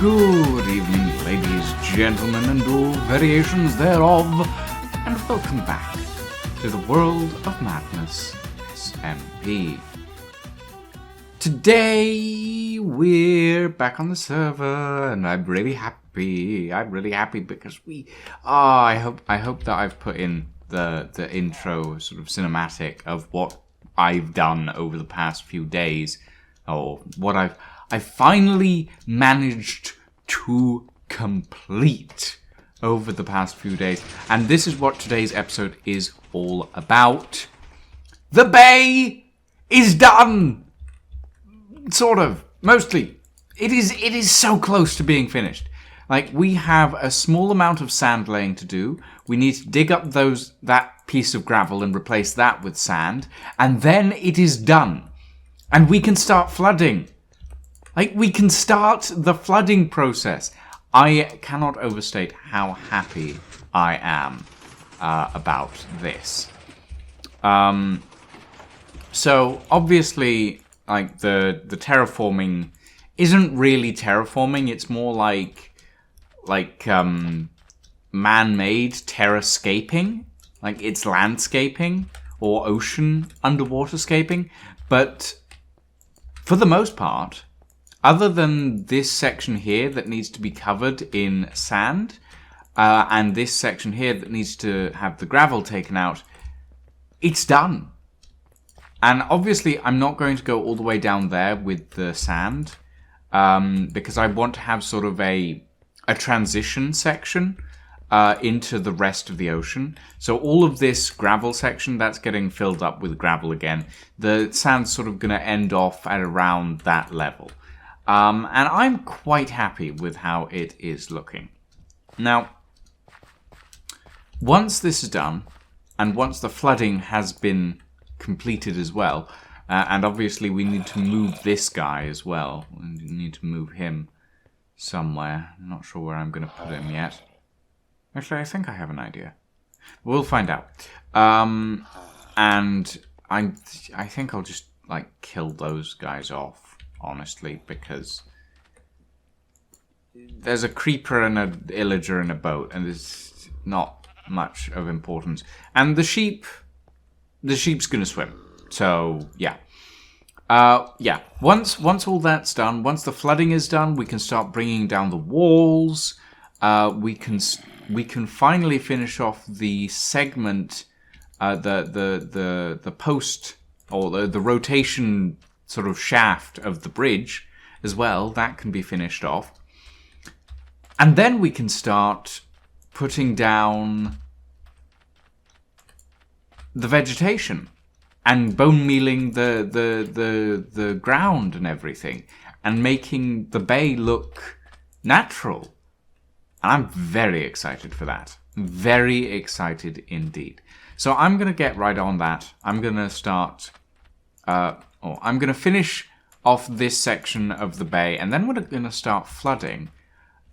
Good evening, ladies, gentlemen, and all variations thereof, and welcome back to the World of Madness SMP. Today, we're back on the server, and I'm really happy. Because I hope that I've put in the intro sort of cinematic of what I've done over the past few days, or what I've finally managed to complete over the past few days. And this is what today's episode is all about. The bay is done! Sort of. Mostly. It is so close to being finished. Like, we have a small amount of sand laying to do. We need to dig up that piece of gravel and replace that with sand. And then it is done. And we can start flooding. Like, we can start the flooding process. I cannot overstate how happy I am about this. So, obviously, like, the terraforming isn't really terraforming. It's more like man-made terrascaping. Like, it's landscaping or ocean underwaterscaping. But for the most part, other than this section here that needs to be covered in sand, and this section here that needs to have the gravel taken out, it's done. And obviously, I'm not going to go all the way down there with the sand, because I want to have sort of a transition section into the rest of the ocean. So all of this gravel section, that's getting filled up with gravel again. The sand's sort of going to end off at around that level. And I'm quite happy with how it is looking. Now, once this is done, and once the flooding has been completed as well, and obviously we need to move this guy as well. We need to move him somewhere. I'm not sure where I'm going to put him yet. Actually, I think I have an idea. We'll find out. And I think I'll just, like, kill those guys off. Honestly, because there's a creeper and a illager in a boat, and there's not much of importance. And the sheep's gonna swim. So yeah, Once all that's done, once the flooding is done, we can start bringing down the walls. We can finally finish off the segment, the post or the rotation sort of shaft of the bridge as well. That can be finished off. And then we can start putting down the vegetation and bone mealing the ground and everything, and making the bay look natural. And I'm very excited for that. Very excited indeed. So I'm going to get right on that. I'm going to start I'm going to finish off this section of the bay, and then we're going to start flooding.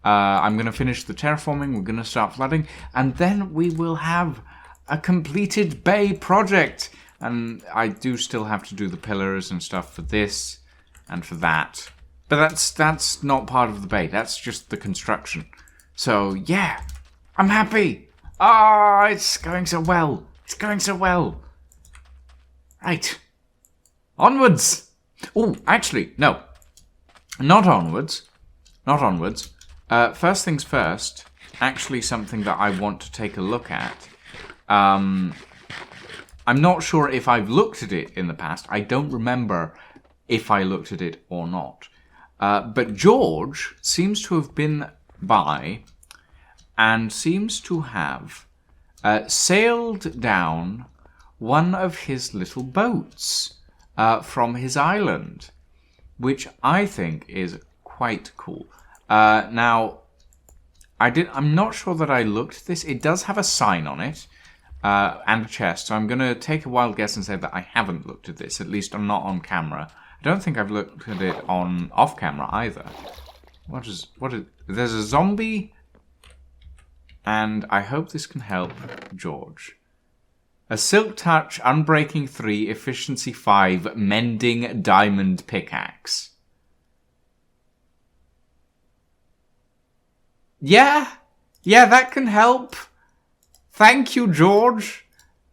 I'm going to finish the terraforming, we're going to start flooding, and then we will have a completed bay project. And I do still have to do the pillars and stuff for this and for that. But that's not part of the bay, that's just the construction. So, yeah, I'm happy. Ah, it's going so well. It's going so well. Right. Onwards! Oh, actually, no. Not onwards. Not onwards. First things first, actually something that I want to take a look at. I'm not sure if I've looked at it in the past. I don't remember if I looked at it or not. But George seems to have been by and seems to have sailed down one of his little boats from his island, which I think is quite cool. Now, I'm not sure that I looked at this. It does have a sign on it and a chest, so I'm going to take a wild guess and say that I haven't looked at this. At least I'm not on camera. I don't think I've looked at it off camera either. What is? There's a zombie, and I hope this can help George. A Silk Touch, Unbreaking 3, Efficiency 5, Mending Diamond Pickaxe. Yeah, that can help. Thank you, George.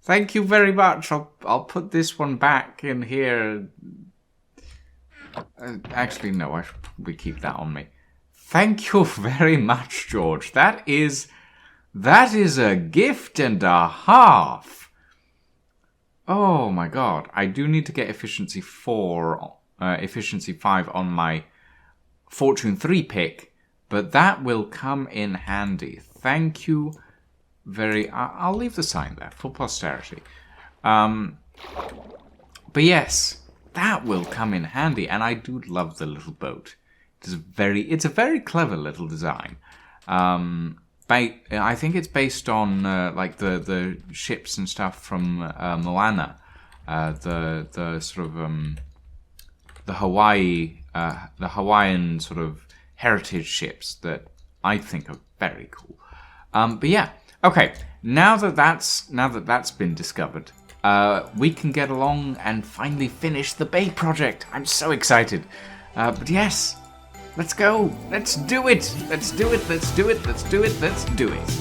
Thank you very much. I'll put this one back in here. Actually, no, I should probably keep that on me. Thank you very much, George. That is a gift and a half. Oh my god. I do need to get efficiency 5 on my Fortune 3 pick, but that will come in handy. Thank you I'll leave the sign there for posterity. But yes, that will come in handy, and I do love the little boat. It's a very clever little design. I think it's based on like the ships and stuff from Moana, the sort of the Hawaiian sort of heritage ships that I think are very cool. But yeah, okay. Now that that's been discovered, we can get along and finally finish the Bay project. I'm so excited. But yes. Let's go. Let's do it. Let's do it. Let's do it. Let's do it. Let's do it.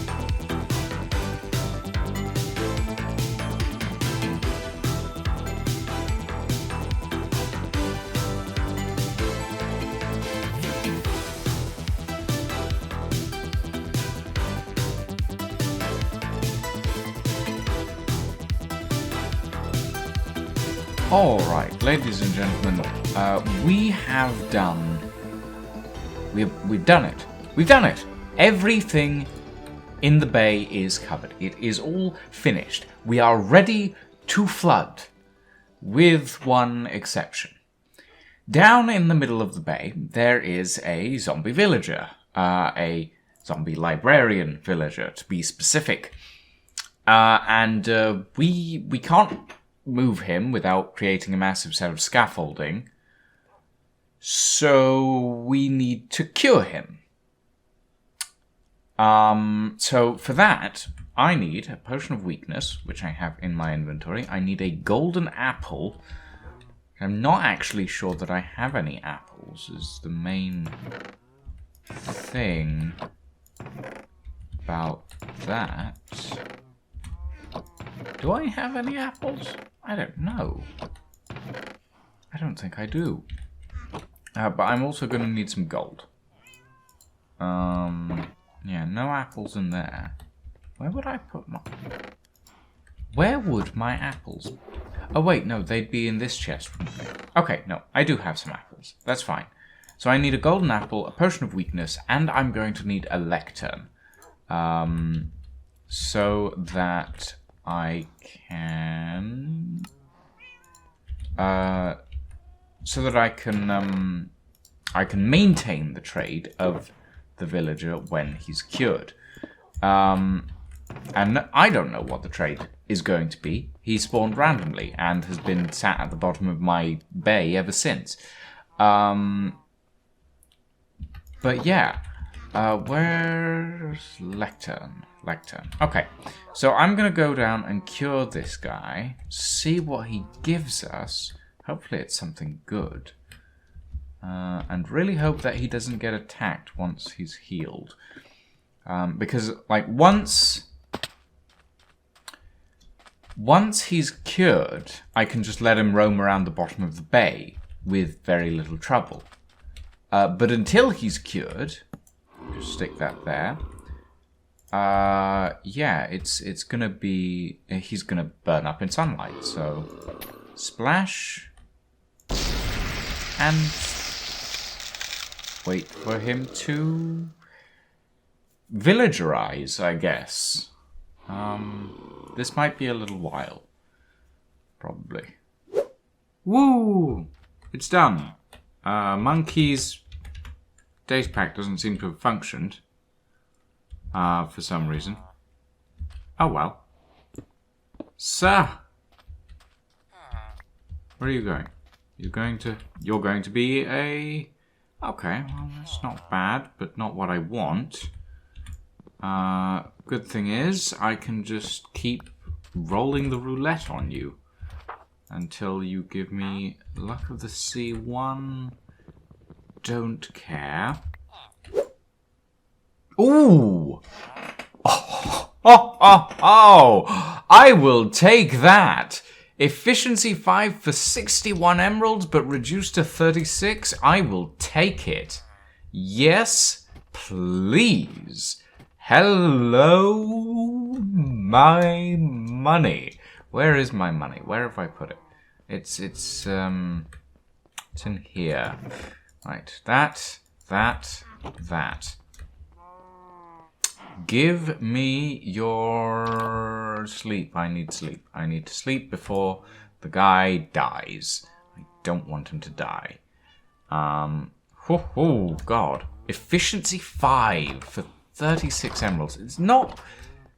All right, ladies and gentlemen, we have done. We've done it. We've done it. Everything in the bay is covered. It is all finished. We are ready to flood, with one exception. Down in the middle of the bay, there is a zombie villager, a zombie librarian villager, to be specific. And we can't move him without creating a massive set of scaffolding. So we need to cure him. So for that, I need a potion of weakness, which I have in my inventory. I need a golden apple. I'm not actually sure that I have any apples, is the main thing about that. Do I have any apples? I don't know. I don't think I do. But I'm also going to need some gold. Yeah, no apples in there. Where would I put my... Where would my apples... Oh, wait, no, they'd be in this chest, wouldn't they? Okay, no, I do have some apples. That's fine. So I need a golden apple, a potion of weakness, and I'm going to need a lectern. So that I can... so that I can maintain the trade of the villager when he's cured. And I don't know what the trade is going to be. He spawned randomly and has been sat at the bottom of my bay ever since. But yeah, where's Lectern? Okay, so I'm going to go down and cure this guy, see what he gives us. Hopefully it's something good. And really hope that he doesn't get attacked once he's healed. Because, like, once he's cured, I can just let him roam around the bottom of the bay with very little trouble. But until he's cured, just stick that there. Yeah, it's gonna be... he's gonna burn up in sunlight, so... Splash... And... wait for him to... villagerize, I guess. This might be a little while. Probably. Woo! It's done. Monkey's data pack doesn't seem to have functioned. For some reason. Oh well. Sir! Where are you going? You're going to be a... Okay, well that's not bad, but not what I want. Good thing is, I can just keep rolling the roulette on you. Until you give me luck of the sea 1. Don't care. Ooh! Oh! I will take that! Efficiency 5 for 61 emeralds, but reduced to 36? I will take it. Yes, please. Hello, my money. Where is my money? Where have I put it? It's in here. Right, that. Give me your sleep. I need sleep. I need to sleep before the guy dies. I don't want him to die. Oh, God. Efficiency 5 for 36 emeralds. It's not...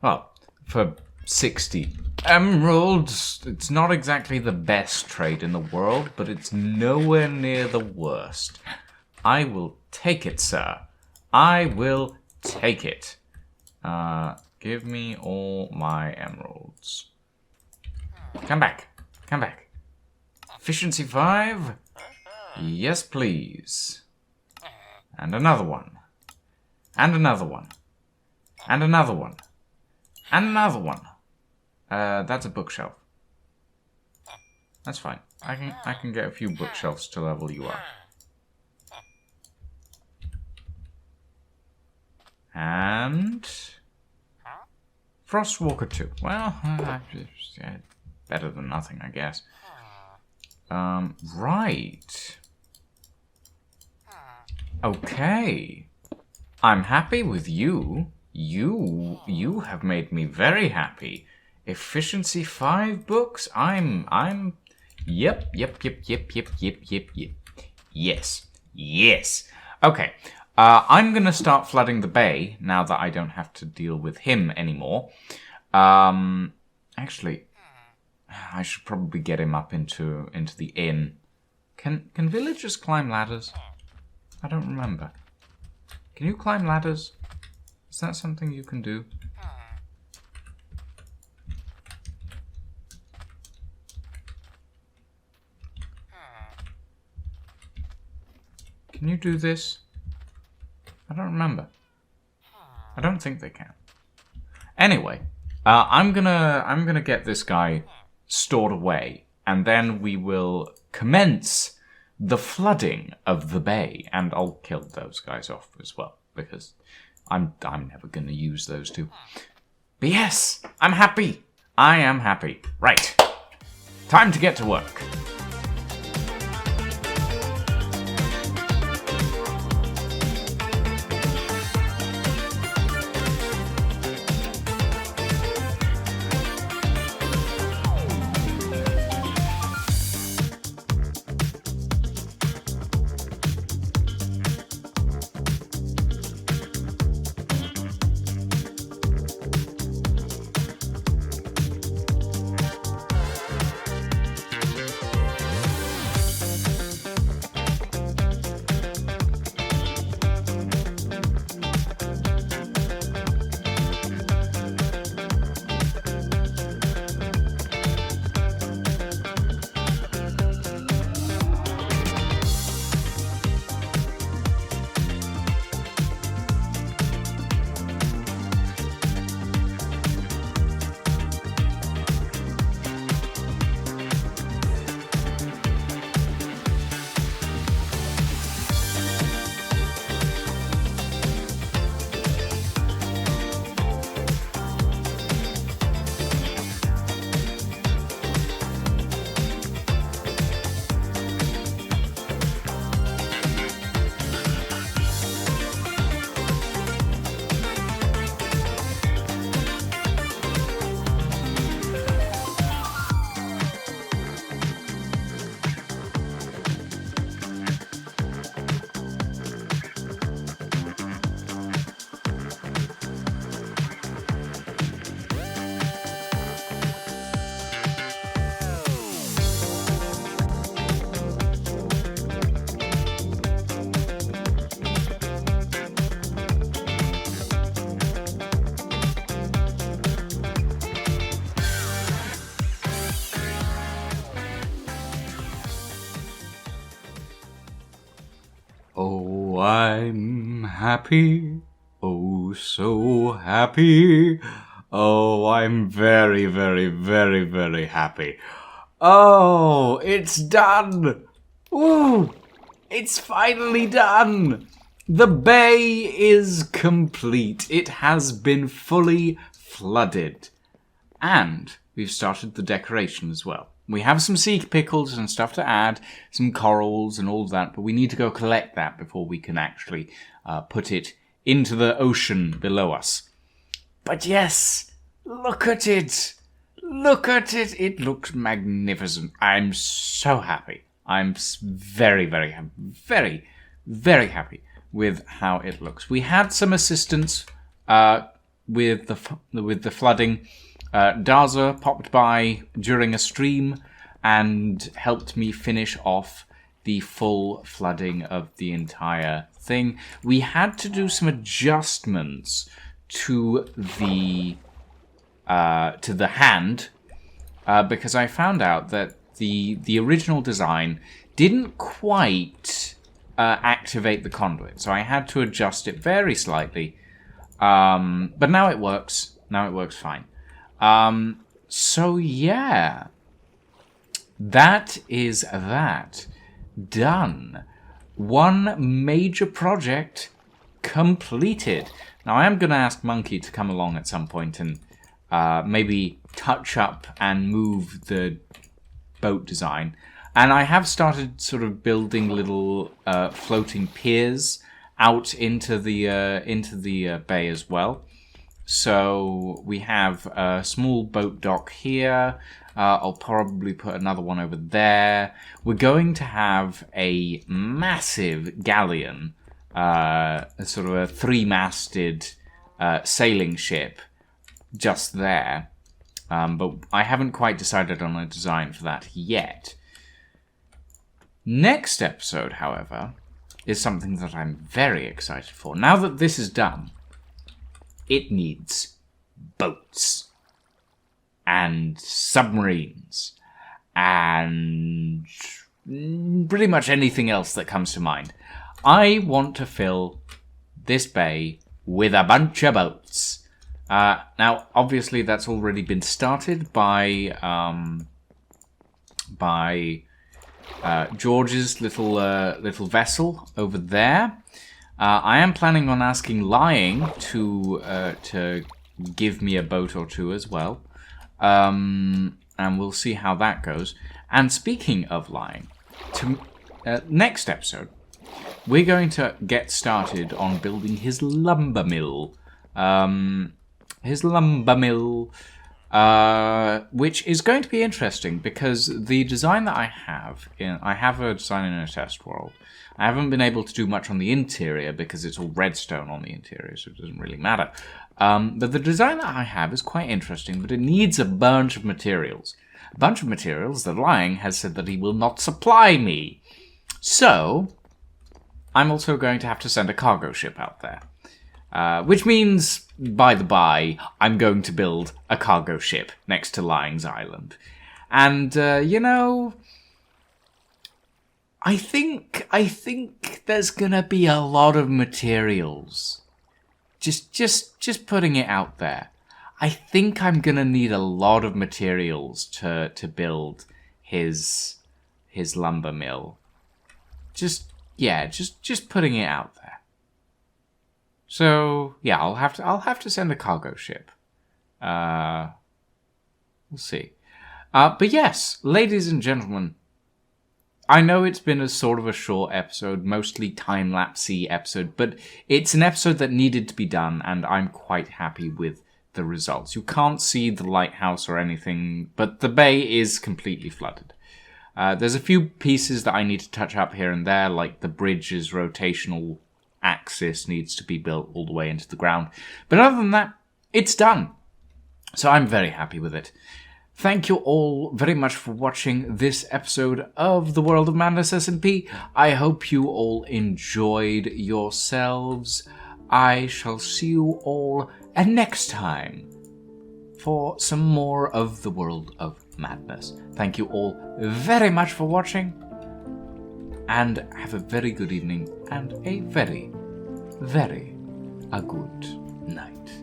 Well, for 60 emeralds, it's not exactly the best trade in the world, but it's nowhere near the worst. I will take it, sir. I will take it. Give me all my emeralds. Come back. Come back. Efficiency 5? Yes, please. And another one. And another one. And another one. And another one. That's a bookshelf. That's fine. I can get a few bookshelves to level you up. And Frostwalker 2. Well, better than nothing, I guess. Right. Okay. I'm happy with you. You have made me very happy. Efficiency 5 books? Yep. Yes. Okay. I'm going to start flooding the bay now that I don't have to deal with him anymore. Actually, I should probably get him up into the inn. Can villagers climb ladders? I don't remember. Can you climb ladders? Is that something you can do? Can you do this? I don't remember. I don't think they can. Anyway, I'm gonna get this guy stored away, and then we will commence the flooding of the bay, and I'll kill those guys off as well because I'm never gonna use those two. But yes, I'm happy. I am happy. Right, time to get to work. Oh, I'm happy. oh so happy. Oh, I'm very, very, very, very happy. Oh, it's done! Ooh, it's finally done! The bay is complete. It has been fully flooded. And we've started the decoration as well. We have some sea pickles and stuff to add, some corals and all that, but we need to go collect that before we can actually put it into the ocean below us. But yes, look at it! Look at it! It looks magnificent. I'm so happy. I'm very, very happy. Very, very happy with how it looks. We had some assistance with the flooding. Daza popped by during a stream and helped me finish off the full flooding of the entire thing. We had to do some adjustments to the hand because I found out that the original design didn't quite activate the conduit, so I had to adjust it very slightly. But now it works. Now it works fine. So yeah, that is that. Done. One major project completed. Now I am going to ask Monkey to come along at some point and maybe touch up and move the boat design. And I have started sort of building little floating piers out into the bay as well. So we have a small boat dock here. I'll probably put another one over there. We're going to have a massive galleon, sort of a three-masted sailing ship just there. But I haven't quite decided on a design for that yet. Next episode, however, is something that I'm very excited for. Now that this is done, it needs boats and submarines and pretty much anything else that comes to mind. I want to fill this bay with a bunch of boats. Now, obviously, that's already been started by George's little vessel over there. I am planning on asking Lying to give me a boat or two as well. And we'll see how that goes. And speaking of Lying, next episode, we're going to get started on building his lumber mill. Which is going to be interesting because the design that I have a design in a test world. I haven't been able to do much on the interior because it's all redstone on the interior, so it doesn't really matter. But the design that I have is quite interesting, but it needs a bunch of materials. A bunch of materials that Lying has said that he will not supply me. So, I'm also going to have to send a cargo ship out there. Which means, by the by, I'm going to build a cargo ship next to Lying's Island. And, you know, I think there's gonna be a lot of materials. Just putting it out there. I think I'm gonna need a lot of materials to build his lumber mill. Just putting it out there. So yeah, I'll have to send a cargo ship. We'll see. But yes, ladies and gentlemen, I know it's been a sort of a short episode, mostly time-lapsey episode, but it's an episode that needed to be done, and I'm quite happy with the results. You can't see the lighthouse or anything, but the bay is completely flooded. There's a few pieces that I need to touch up here and there, like the bridge's rotational axis needs to be built all the way into the ground. But other than that, it's done. So I'm very happy with it. Thank you all very much for watching this episode of The World of Madness S&P. I hope you all enjoyed yourselves. I shall see you all next time for some more of The World of Madness. Thank you all very much for watching, and have a very good evening and a very, very a good night.